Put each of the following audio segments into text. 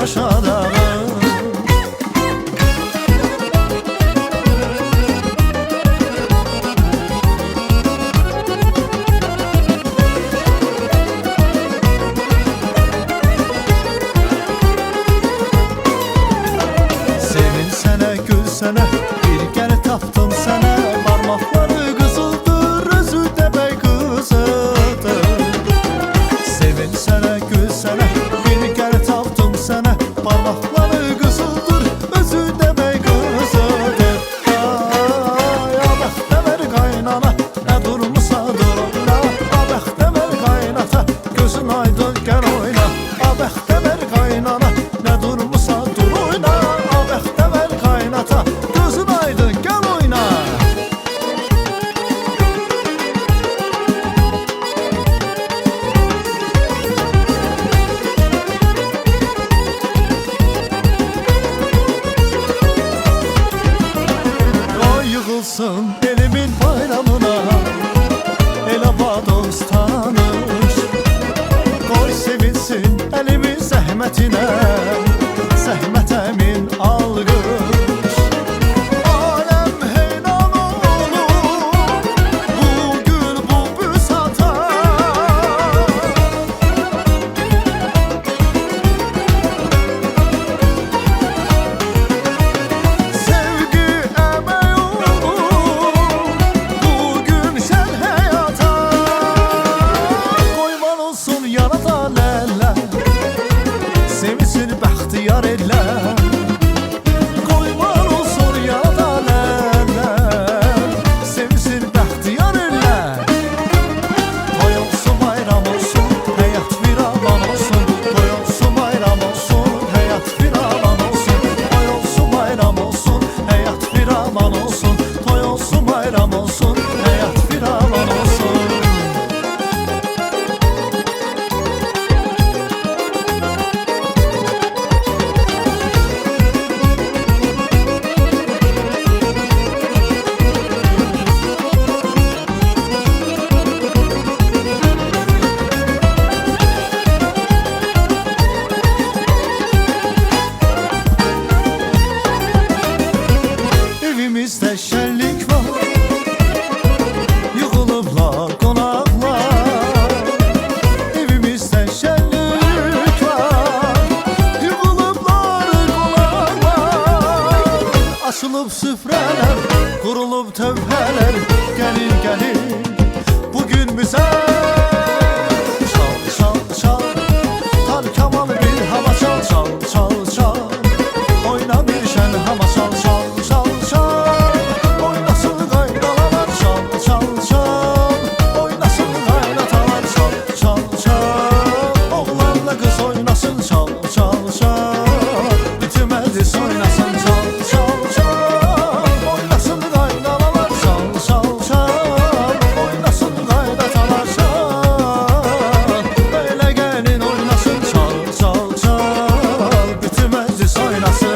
aşağıda. Sevinsene, gülsene, bir kere taptım sana. Parmakları kızıldır, özü de bey kızıdır. Sevinsene, gülsene, bir kere taptım sana. Parmakları kızıldır, özü de bey kızıdır. Ay, abəxtə ver qaynana, ne durmusa dur oyna. Abəxtə ver qaynata, gözün aydın gel oyna. Abəxtə ver qaynana, ne durmusa dur oyna. Abəxtə ver qaynata, gözün aydın gel oyna. Oy yığılsın elimin bayramına, el abados tanış. Koy sevinsin elimin zəhmətinə, zəhmət əmin alqış. Aləm heyran olur bugün bu büsata. Sevgi əmək olur bugün şən həyata. Qoyman olsun yaradan əllər, sevinsin bəxtiyar eller. Qoyman olsun yaradan əllər, sevinsin bəxtiyar eller. Toy olsun, bayram olsun, həyat firavan olsun. Toy olsun, bayram olsun, həyat firavan olsun. Toy olsun, bayram olsun, həyat firavan olsun. Toy olsun, bayram olsun, həyat firavan olsun. Evimizde şenlik var, yığılıblar qonaqlar. Evimizde şenlik var, yığılıblar qonaqlar. Açılıb süfrələr, qurulub tövhələr. Gəlin, gəlin, bugün bizə çal, çal, çal. Tar kamal bir hava çal, çal, çal, çal. Oyna bir şən hava çal, çal, çal, çal. Oynasın qaydalar, çal, çal, çal. Oynasın qaynatalar, çal, çal, çal. Oğlanla qız oynasın, çal, çal, çal. Bütün məclis oynasın, çal, çal, çal. Oynasın qaydalar, çal, çal, çal. Oynasın qaynatalar, çal. Böyle gəlin oynasın, çal, çal, çal. Bütün məclis oynasın.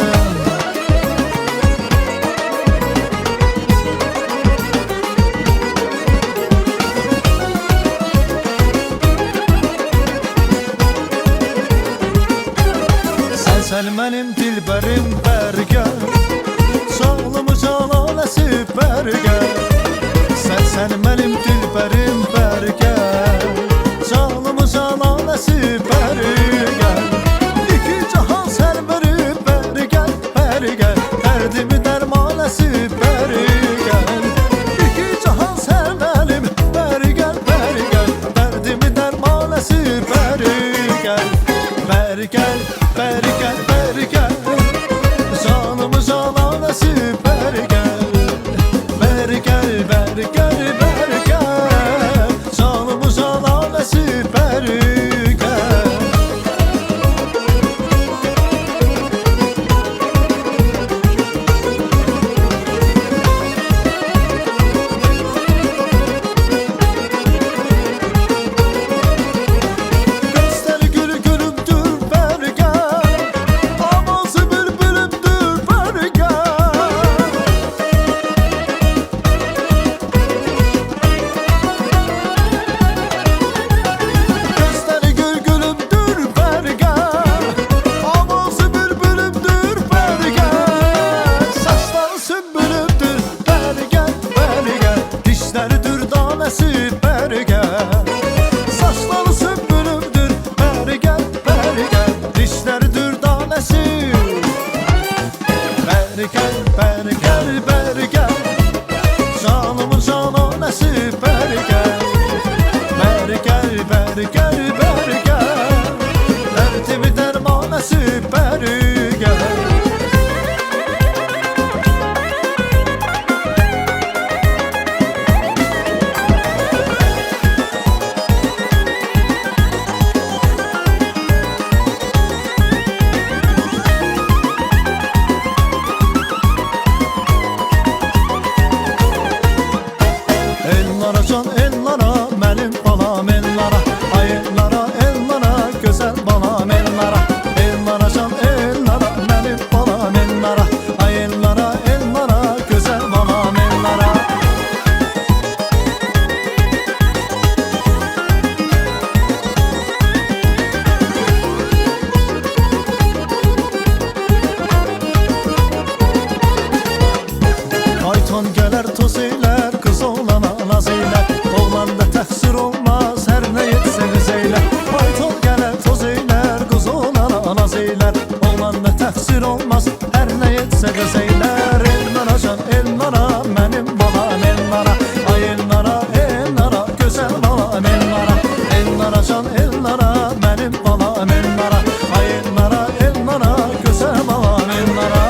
Sen mənim dilbərim bərgər, canlımı calaləsi bərgər. Sen mənim dilbərim bərgər, canlımı calaləsi bərgər. İki cahan sərvəri bərgər, bərgər. Dərdimi dərmanəsi bərgər. İki cahan sərvərim bərgər, bərgər. Dərdimi dərmanəsi bərgər. Bərgər, bərgər, bərgər. Canımı calanəsi bərgər. Bərgər, bərgər, bərgər. Canımı calanəsi bərgər. gedib bəri gəl. Ellara can ellara, mənim balam ellara, ay ellara ellara, gözəl balam ellara. Ellara can ellara, mənim balam ellara, ay ellara ellara, gözəl balam ellara. Aytan gələr toz eylər, qız oğlana naz eylər. Oğlanda təqsir olmaz, hər nə etsəniz eylər. Aytan gələr toz eylər, qız oğlana naz eylər. Oğlanda təqsir olmaz, hər nə etsəniz eylər. Ellara can ellara, mənim balam ellara, ay ellara ellara, gözəl balam ellara. Ellara can ellara, mənim balam ellara, ay ellara ellara, gözəl balam ellara.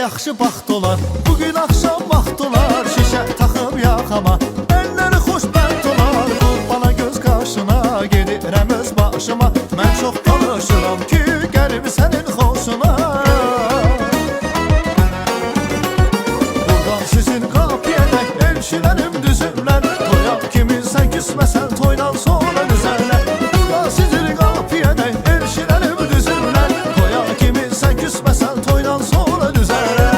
Yaxşı vaxt olar, bugün axşam vaxt olar. Şişə taxıb yaxama, əlləri xoşbəxt olar. Qurbana göz qaşına, gedirəm öz başıma. Mən çox danışıram ki, qəlbi sənin xoşuna. Buradan sizin qapiyədək elçilərim düzürlər. Toya kimi sən küsməsən, toydan sonra düzərlər. Buradan sizin qapiyədək elçilərim düzürlər. Toya kimi sən küsməsən, toydan sonra düzərlər.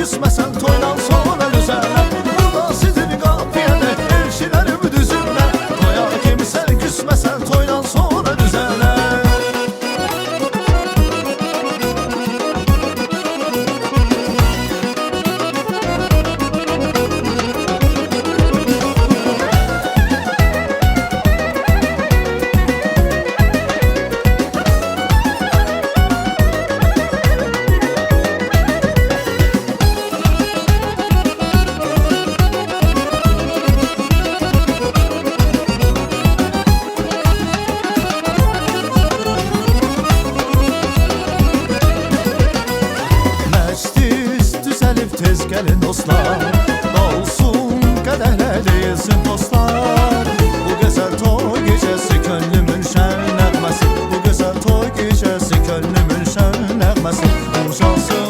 Küsməsən toydan sonra düzərlər. Burada sizin qapiyədə elçilərim düzürlər. Toya kimi sən küsməsən toydan sonra düzərlər. Tez gəlin dostlar, olsun qədəhlə deyilsin dostlar. Bu gözəl toy gecəsi könlümün şən nəğməsi, bu gözəl toy gecəsi könlümün şən nəğməsi. Ucansın